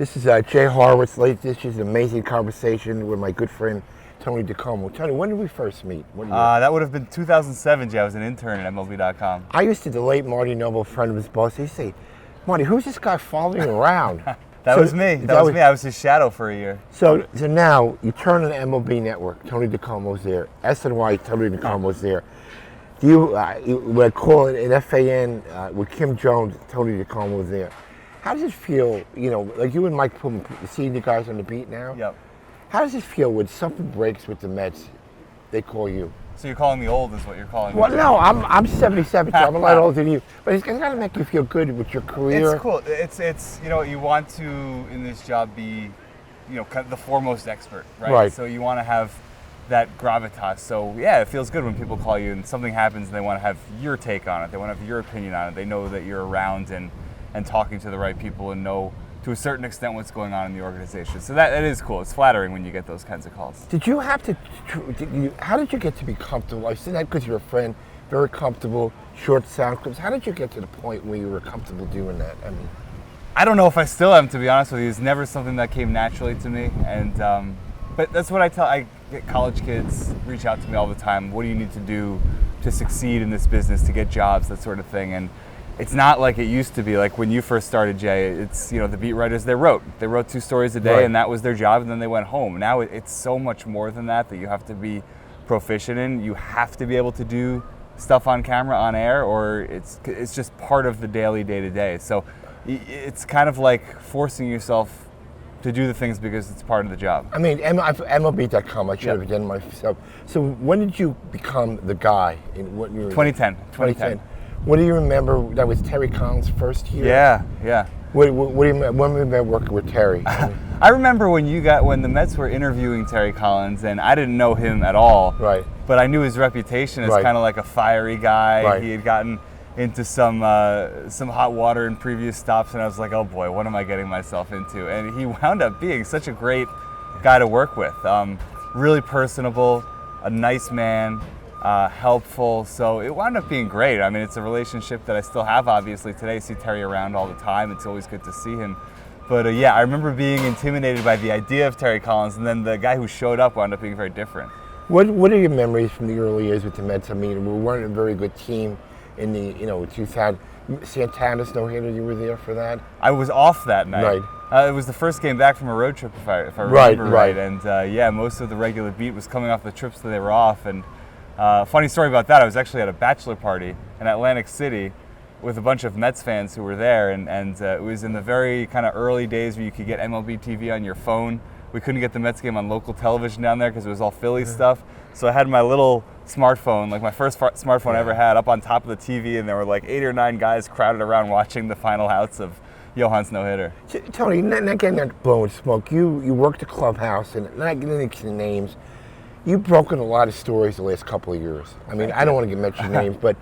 This is Jay Horwitz. This is an amazing conversation with my good friend Tony DiComo. Tony, when did we first meet? That would have been 2007, Jay. I was an intern at MLB.com. I used to delate Marty Noble, a friend of his boss. He'd say, Marty, who's this guy following around? That was me. That was me. I was his shadow for a year. So now you turn on the MLB network. Tony DiComo's there. SNY, Tony DiComo's there. Do you would call it an FAN with Kim Jones? Tony DiComo's there. How does it feel? You know, like you and Mike Pullman, seeing the guys on the beat now. Yep. How does it feel when something breaks with the Mets? They call you. So you're calling me old, is what you're calling me? Well, no, I'm 77, so I'm a lot older than you. But it's got to make you feel good with your career. It's cool. It's you know, you want to in this job be, you know, kind of the foremost expert, right? Right. So you want to have that gravitas. So yeah, it feels good when people call you and something happens and they want to have your take on it. They want to have your opinion on it. They know that you're around and talking to the right people and know to a certain extent what's going on in the organization. So that is cool. It's flattering when you get those kinds of calls. Did you have to, how did you get to be comfortable? I said that because you're a friend, very comfortable, short sound clips. How did you get to the point where you were comfortable doing that? I mean, I don't know if I still am, to be honest with you. It's never something that came naturally to me. And but that's what I get college kids reach out to me all the time. What do you need to do to succeed in this business, to get jobs, that sort of thing. And it's not like it used to be. Like when you first started, Jay, it's, you know, the beat writers, they wrote 2 stories a day, right, and that was their job, and then they went home. Now it's so much more than that you have to be proficient in. You have to be able to do stuff on camera, on air, or it's just part of the daily day-to-day. So it's kind of like forcing yourself to do the things because it's part of the job. I mean, MLB.com, I should have done myself. So when did you become the guy? In what year? 2010. What do you remember? That was Terry Collins' first year? Yeah. What do you remember working with Terry? I remember when the Mets were interviewing Terry Collins, and I didn't know him at all. Right. But I knew his reputation as kind of like a fiery guy. Right. He had gotten into some hot water in previous stops, and I was like, oh boy, what am I getting myself into? And he wound up being such a great guy to work with. Really personable, a nice man. Helpful, so it wound up being great. I mean, it's a relationship that I still have, obviously, today. I see Terry around all the time. It's always good to see him. But yeah, I remember being intimidated by the idea of Terry Collins, and then the guy who showed up wound up being very different. What are your memories from the early years with the Mets? I mean, we weren't a very good team in the 2000. Santana's no-hitter, you were there for that? I was off that night. Right. It was the first game back from a road trip, if I remember right. And yeah, most of the regular beat was coming off the trips that they were off. And funny story about that, I was actually at a bachelor party in Atlantic City with a bunch of Mets fans who were there, and it was in the very kind of early days where you could get MLB TV on your phone. We couldn't get the Mets game on local television down there because it was all Phillies stuff. So I had my little smartphone, like my first smartphone I ever had, up on top of the TV, and there were like 8 or 9 guys crowded around watching the final outs of Johan's no-hitter. Tony, not getting that blowing smoke, you worked the clubhouse, and not getting into the names, you've broken a lot of stories the last couple of years. I mean, I don't want to mention names, but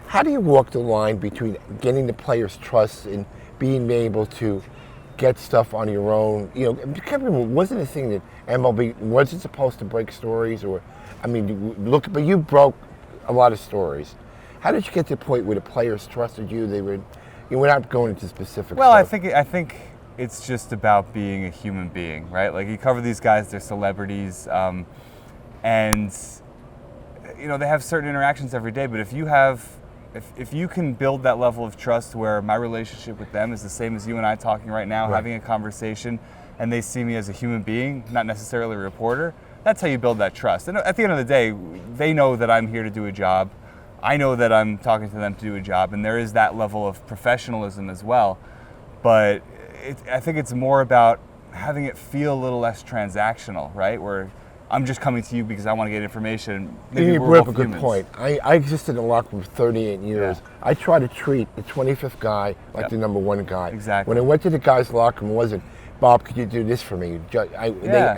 how do you walk the line between getting the players' trust and being able to get stuff on your own? You know, wasn't a thing that MLB wasn't supposed to break stories, or, I mean, look, but you broke a lot of stories. How did you get to the point where the players trusted you? We're not going into specifics. Well, I think it's just about being a human being, right? Like, you cover these guys, they're celebrities. And you know, they have certain interactions every day, but if you can build that level of trust where my relationship with them is the same as you and I talking right now, having a conversation, and they see me as a human being, not necessarily a reporter, that's how you build that trust. And at the end of the day, they know that I'm here to do a job. I know that I'm talking to them to do a job, and there is that level of professionalism as well. But I think it's more about having it feel a little less transactional, right? Where I'm just coming to you because I want to get information. Maybe you brought up a good point. I existed in the locker room for 38 years. Yeah. I try to treat the 25th guy like the number 1 guy. Exactly. When I went to the guy's locker room, it wasn't, Bob, could you do this for me? I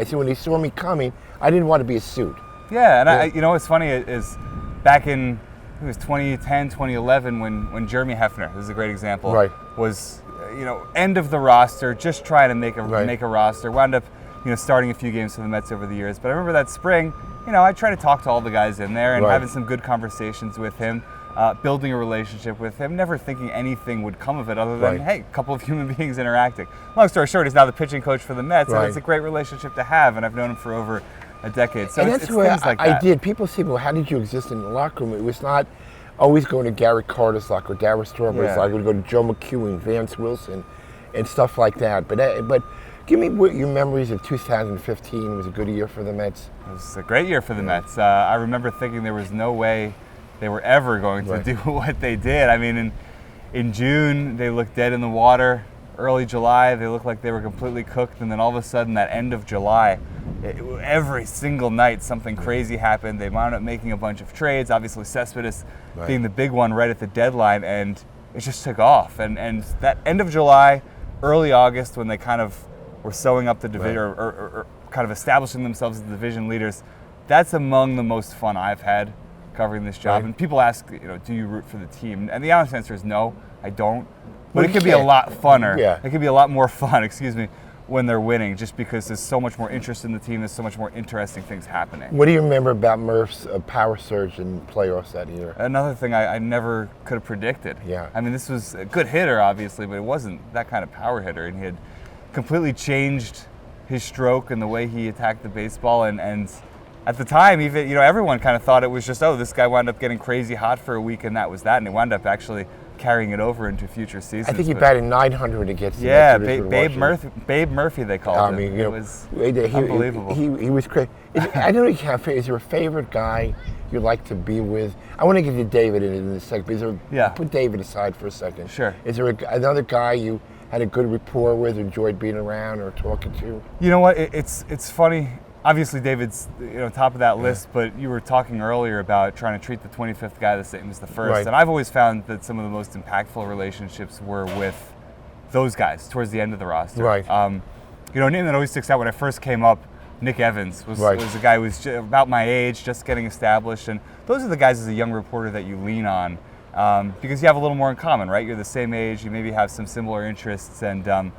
said when they saw me coming, I didn't want to be a suit. Yeah, and you know what's funny is back in, it was 2010, 2011 when Jeremy Hefner, this is a great example, was end of the roster, just trying to make a roster, wound up starting a few games for the Mets over the years. But I remember that spring, I tried to talk to all the guys in there and having some good conversations with him. building a relationship with him, never thinking anything would come of it other than, Right. hey, a couple of human beings interacting. Long story short, he's now the pitching coach for the Mets, Right. and it's a great relationship to have, and I've known him for over a decade. So And it's that's the way things like I that. did. People say, well, how did you exist in the locker room? It was not always going to Gary Carter's locker, or Darryl Strawberry's Yeah. locker. We'd go to Joe McEwen, Vance Wilson, and stuff like that. But give me what your memories of 2015. It was a good year for the Mets. It was a great year for the Mets. I remember thinking there was no way they were ever going to Right. do what they did. I mean, in June, they looked dead in the water. Early July, they looked like they were completely cooked. And then all of a sudden, that end of July, every single night, something crazy happened. They wound up making a bunch of trades, obviously Cespedes Right. being the big one right at the deadline. And it just took off. And that end of July, early August, when they kind of were sewing up the division, Right. or kind of establishing themselves as division leaders, that's among the most fun I've had covering this job. Right. And people ask, do you root for the team? And the honest answer is no, I don't. But Well, it you could be a can't. lot funner. Yeah. It could be a lot more fun, when they're winning, just because there's so much more interest in the team, there's so much more interesting things happening. What do you remember about Murph's power surge in playoffs that year? Another thing I never could have predicted. Yeah. I mean, this was a good hitter, obviously, but it wasn't that kind of power hitter. And he had completely changed his stroke and the way he attacked the baseball. And at the time, even everyone kind of thought it was just, this guy wound up getting crazy hot for a week, and that was that. And he wound up actually carrying it over into future seasons. I think he But- batted 900 against the Yeah, Mets. Babe Murphy, they called I him. mean, It was he, unbelievable. He was crazy. I don't know if you have. Is there a favorite guy you'd like to be with? I want to get to David in a second. But is there, Yeah. Put David aside for a second. Sure. Is there another guy you had a good rapport with, enjoyed being around or talking to? You know what? It's funny. Obviously, David's top of that list, but you were talking earlier about trying to treat the 25th guy the same as the first, Right. and I've always found that some of the most impactful relationships were with those guys towards the end of the roster. Right. A name that always sticks out when I first came up, Nick Evans was Right. a guy who was about my age, just getting established, and those are the guys as a young reporter that you lean on because you have a little more in common, right? You're the same age, you maybe have some similar interests, and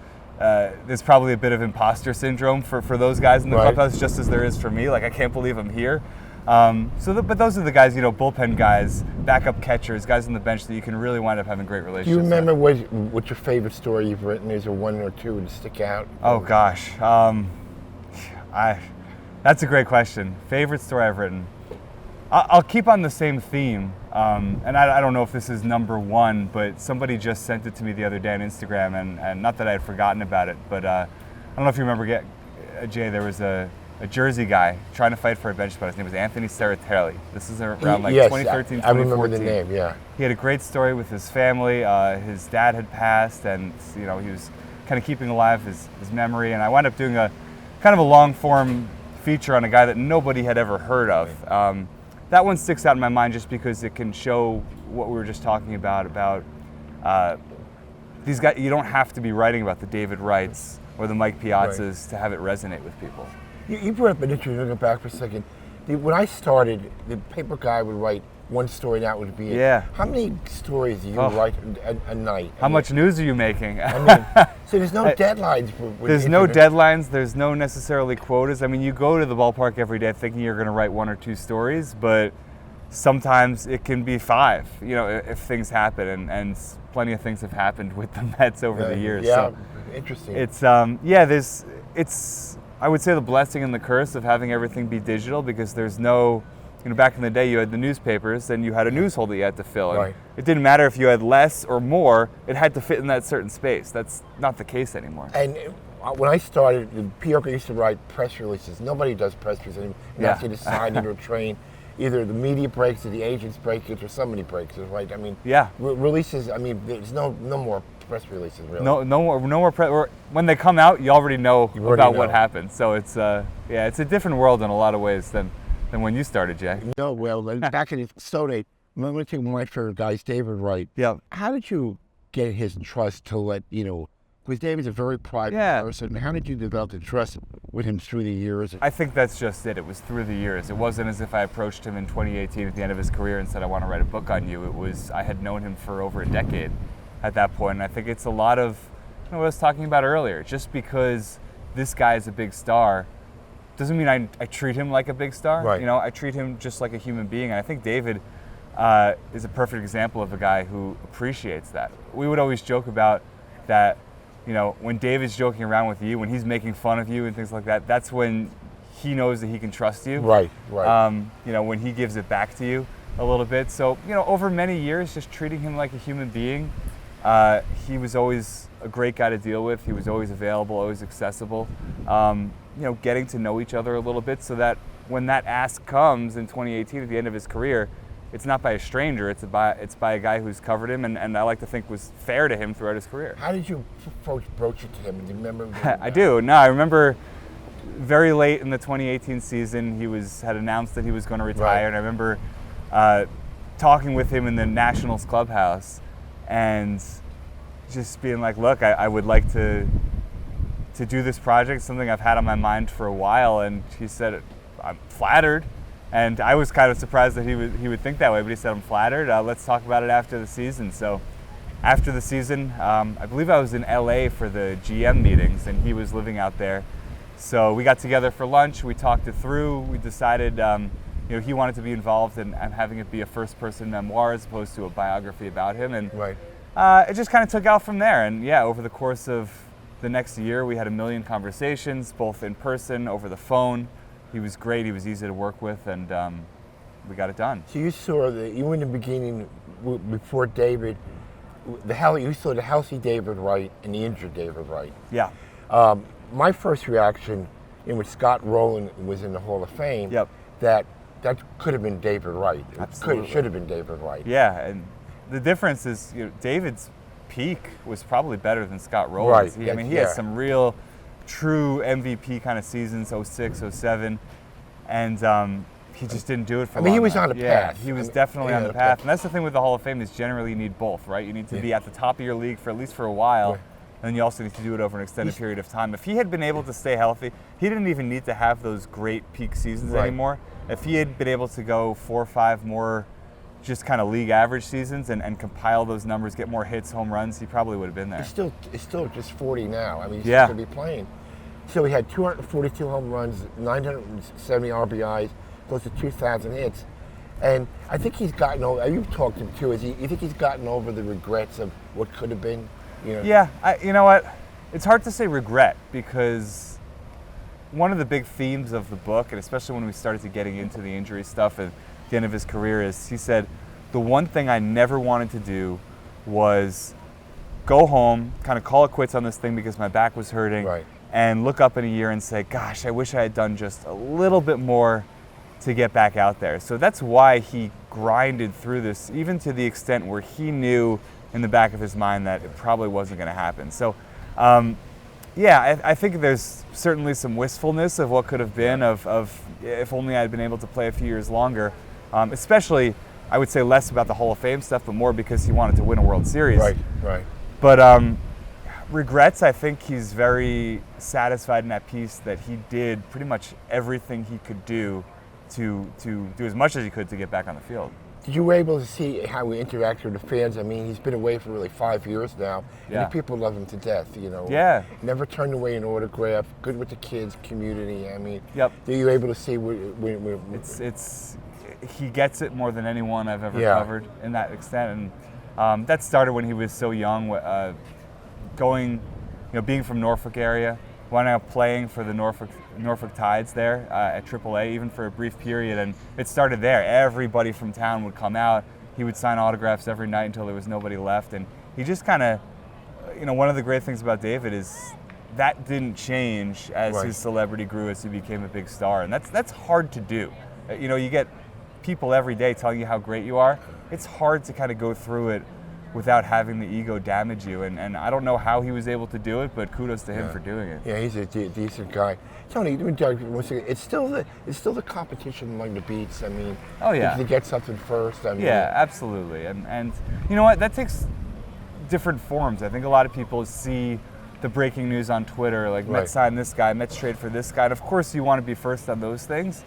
there's probably a bit of imposter syndrome for those guys in the Right. clubhouse, just as there is for me. Like, I can't believe I'm here. But those are the guys, bullpen guys, backup catchers, guys on the bench that you can really wind up having great Do relationships you remember with. what's your favorite story you've written? Is there one or two to stick out? Oh gosh, that's a great question. Favorite story I've written. I'll keep on the same theme, and I don't know if this is number one, but somebody just sent it to me the other day on Instagram, and not that I had forgotten about it, but I don't know if you remember, Jay, there was a Jersey guy trying to fight for a bench spot. His name was Anthony Serratelli. This is around like Yes, 2013, I remember 2014. the name, yeah. He had a great story with his family. His dad had passed, and he was kind of keeping alive his memory. And I wound up doing a kind of a long form feature on a guy that nobody had ever heard of. That one sticks out in my mind just because it can show what we were just talking about these guys. You don't have to be writing about the David Wrights or the Mike Piazzas to have it resonate with people. You brought up an interesting, looking back for a second. When I started, the paper guy would write one story and that would be it. Yeah. How many stories do you write a night? How much news are you making? I mean, so there's no deadlines. There's no deadlines. There's no necessarily quotas. I mean, you go to the ballpark every day thinking you're going to write one or two stories, but sometimes it can be 5, if things happen. And plenty of things have happened with the Mets over the years. Yeah, so interesting. it's, I would say the blessing and the curse of having everything be digital, because there's no, back in the day you had the newspapers and you had a news hole that you had to fill. And Right. it didn't matter if you had less or more, it had to fit in that certain space. That's not the case anymore. And when I started, the PR used to write press releases. Nobody does press releases anymore. You have to decide it or train. Either the media breaks or the agents break it or somebody breaks it, right? I mean, releases, there's no more press releases, really. No more press. When they come out, you already know about what happened. So it's it's a different world in a lot of ways than when you started, Jay. No, well, back in the Stone Age, I'm going to take one of my favorite guys, David Wright. Yeah. How did you get his trust to let, because David's a very private person. How did you develop the trust with him through the years? I think that's just it. It was through the years. It wasn't as if I approached him in 2018 at the end of his career and said, I want to write a book on you. It was, I had known him for over a decade at that point. And I think it's a lot of what I was talking about earlier. Just because this guy is a big star doesn't mean I treat him like a big star. Right. I treat him just like a human being. And I think David, is a perfect example of a guy who appreciates that. We would always joke about that, when David's joking around with you, when he's making fun of you and things like that, that's when he knows that he can trust you. Right. When he gives it back to you a little bit. So, over many years, just treating him like a human being, he was always a great guy to deal with. He was always available, always accessible. Getting to know each other a little bit so that when that ask comes in 2018 at the end of his career, it's not by a stranger, it's by a guy who's covered him and I like to think was fair to him throughout his career. How did you broach it to him? Do you remember? I do. No, I remember very late in the 2018 season, he had announced that he was going to retire, Right. and I remember talking with him in the Nationals clubhouse and just being like, look, I would like to do this project, something I've had on my mind for a while, and he said, I'm flattered. And I was kind of surprised that he would think that way, but he said, I'm flattered. Let's talk about it after the season. So after the season, I believe I was in LA for the GM meetings, and he was living out there. So we got together for lunch, we talked it through, we decided he wanted to be involved in having it be a first-person memoir as opposed to a biography about him. And Right. It just kind of took out from there. And yeah, over the course of the next year, we had a million conversations, both in person, over the phone. He was great. He was easy to work with, and we got it done. So you saw you in the beginning before David, you saw the healthy David Wright and the injured David Wright. Yeah. My first reaction, when Scott Rowland was in the Hall of Fame, Yep. that could have been David Wright. Absolutely. Should have been David Wright. Yeah, and the difference is, David's peak was probably better than Scott Rowland's. Right. He had some real, true MVP kind of seasons, 06, 07, and he just didn't do it for long. He was on the Yeah, path. he was definitely on the path. And that's the thing with the Hall of Fame is generally you need both, right? You need to be at the top of your league for at least for a while, Right. and then you also need to do it over an extended period of time. If he had been able to stay healthy, he didn't even need to have those great peak seasons Right. anymore. If he had been able to go 4 or 5 more just kind of league average seasons and compile those numbers, get more hits, home runs, he probably would have been there. He's still just 40 now. He's Yeah. still going to be playing. So he had 242 home runs, 970 RBIs, close to 2,000 hits. And I think he's gotten over, you've talked to him too, you think he's gotten over the regrets of what could have been? Yeah, you know what? It's hard to say regret because one of the big themes of the book, and especially when we started to getting into the injury stuff at the end of his career, is he said, the one thing I never wanted to do was go home, kind of call it quits on this thing because my back was hurting, Right. and look up in a year and say, gosh, I wish I had done just a little bit more to get back out there. So that's why he grinded through this, even to the extent where he knew in the back of his mind that it probably wasn't going to happen. So, I think there's certainly some wistfulness of what could have been, of if only I had been able to play a few years longer. Especially, I would say less about the Hall of Fame stuff, but more because he wanted to win a World Series. Right. But regrets, I think he's very satisfied in that piece that he did pretty much everything he could do to do as much as he could to get back on the field. Did you were able to see how he interacted with the fans? He's been away for really 5 years now, Yeah. and the people love him to death. Yeah. Never turned away an autograph. Good with the kids, community. Yep. Are you able to see when It's he gets it more than anyone I've ever Yeah. covered in that extent, and that started when he was so young, being from Norfolk area, winding up playing for the Norfolk Tides there at AAA, even for a brief period, and it started there. Everybody from town would come out. He would sign autographs every night until there was nobody left, and he just kind of, one of the great things about David is that didn't change as Right. his celebrity grew, as he became a big star, and that's hard to do. You get people every day telling you how great you are. It's hard to kind of go through it without having the ego damage you, and I don't know how he was able to do it, but kudos to him for doing it. Yeah, he's a decent guy. Tony, once again, it's still the competition among the beats. Oh, yeah. To get something first. Yeah, absolutely, and you know what? That takes different forms. I think a lot of people see the breaking news on Twitter, like Right. Mets signed this guy, Mets trade for this guy, and of course you want to be first on those things.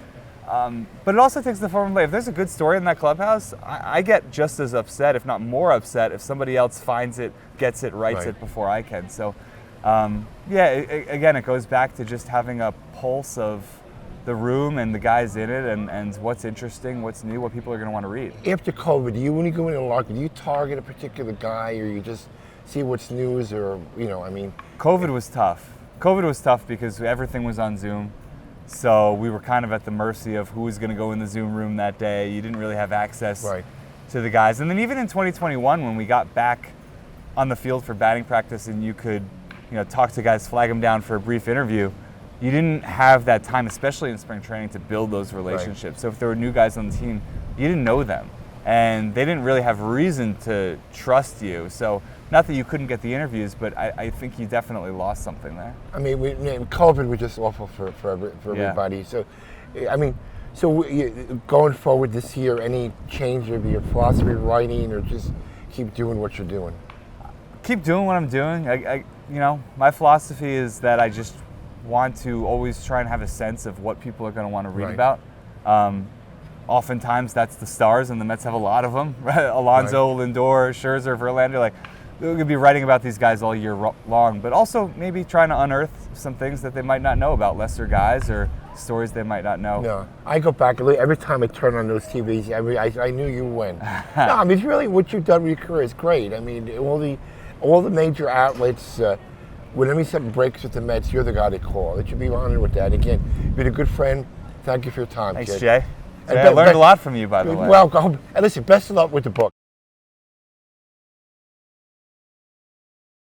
But it also takes the form of, if there's a good story in that clubhouse, I get just as upset, if not more upset, if somebody else finds it, gets it, writes Right. it before I can. So, again, it goes back to just having a pulse of the room and the guys in it, and what's interesting, what's new, what people are going to want to read. After COVID, when you go in a locker, do you target a particular guy, or you just see what's news, or COVID was tough. COVID was tough because everything was on Zoom, so we were kind of at the mercy of who was going to go in the Zoom room that day. You didn't really have access to the guys, and then even in 2021, when we got back on the field for batting practice, and you could, talk to guys, flag them down for a brief interview. You didn't have that time, especially in spring training, to build those relationships. So if there were new guys on the team, you didn't know them, and they didn't really have reason to trust you. So not that you couldn't get the interviews, but I think you definitely lost something there. I mean, COVID was just awful for everybody. So, going forward this year, any change of your philosophy of writing, or just keep doing what you're doing? Keep doing what I'm doing. My philosophy is that I just want to always try and have a sense of what people are going to want to read about. Oftentimes that's the stars, and the Mets have a lot of them. Right? Alonso, Lindor, Scherzer, Verlander. We're going to be writing about these guys all year long, but also maybe trying to unearth some things that they might not know about lesser guys, or stories they might not know. No, I go back every time I turn on those TVs. I knew you would win. No, I mean, it's really what you've done with your career is great. I mean, all the major outlets. Whenever something breaks with the Mets, you're the guy they call. They should be honored with that. Again, you've been a good friend. Thank you for your time, Thanks, kid. Jay. I learned a lot from you, by the way. Well, and listen, best of luck with the book.